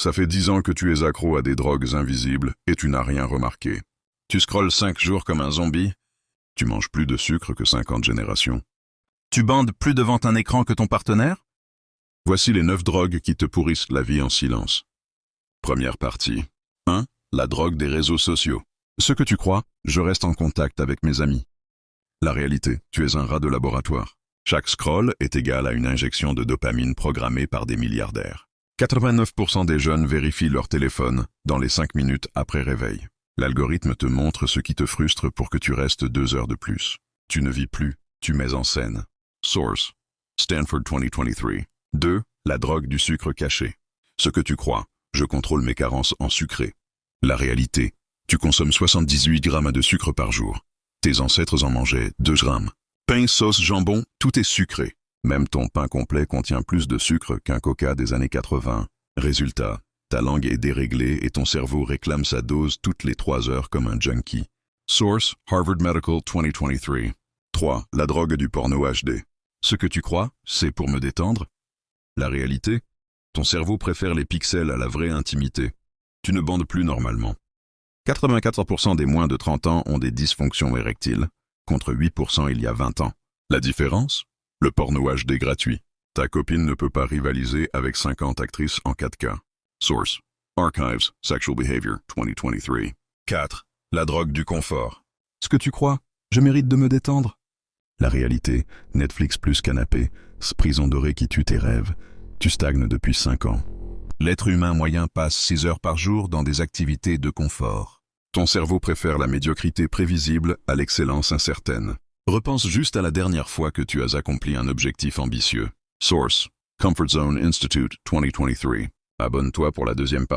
Ça fait 10 ans que tu es accro à des drogues invisibles et tu n'as rien remarqué. Tu scrolles 5 jours comme un zombie. Tu manges plus de sucre que 50 générations. Tu bandes plus devant un écran que ton partenaire? Voici les 9 drogues qui te pourrissent la vie en silence. Première partie. 1. La drogue des réseaux sociaux. Ce que tu crois, je reste en contact avec mes amis. La réalité, tu es un rat de laboratoire. Chaque scroll est égal à une injection de dopamine programmée par des milliardaires. 89% des jeunes vérifient leur téléphone dans les 5 minutes après réveil. L'algorithme te montre ce qui te frustre pour que tu restes 2 heures de plus. Tu ne vis plus, tu mets en scène. Source. Stanford 2023. 2. La drogue du sucre caché. Ce que tu crois, je contrôle mes carences en sucré. La réalité, tu consommes 78 grammes de sucre par jour. Tes ancêtres en mangeaient 2 grammes. Pain, sauce, jambon, tout est sucré. Même ton pain complet contient plus de sucre qu'un coca des années 80. Résultat, ta langue est déréglée et ton cerveau réclame sa dose toutes les 3 heures comme un junkie. Source, Harvard Medical 2023. 3. La drogue du porno HD. Ce que tu crois, c'est pour me détendre. La réalité, ton cerveau préfère les pixels à la vraie intimité. Tu ne bandes plus normalement. 84% des moins de 30 ans ont des dysfonctions érectiles, contre 8% il y a 20 ans. La différence? Le porno HD gratuit. Ta copine ne peut pas rivaliser avec 50 actrices en 4K. Source. Archives, Sexual Behavior, 2023. 4. La drogue du confort. Ce que tu crois, je mérite de me détendre. La réalité, Netflix plus canapé, prison dorée qui tue tes rêves. Tu stagnes depuis 5 ans. L'être humain moyen passe 6 heures par jour dans des activités de confort. Ton cerveau préfère la médiocrité prévisible à l'excellence incertaine. Repense juste à la dernière fois que tu as accompli un objectif ambitieux. Source. Comfort Zone Institute 2023. Abonne-toi pour la deuxième partie.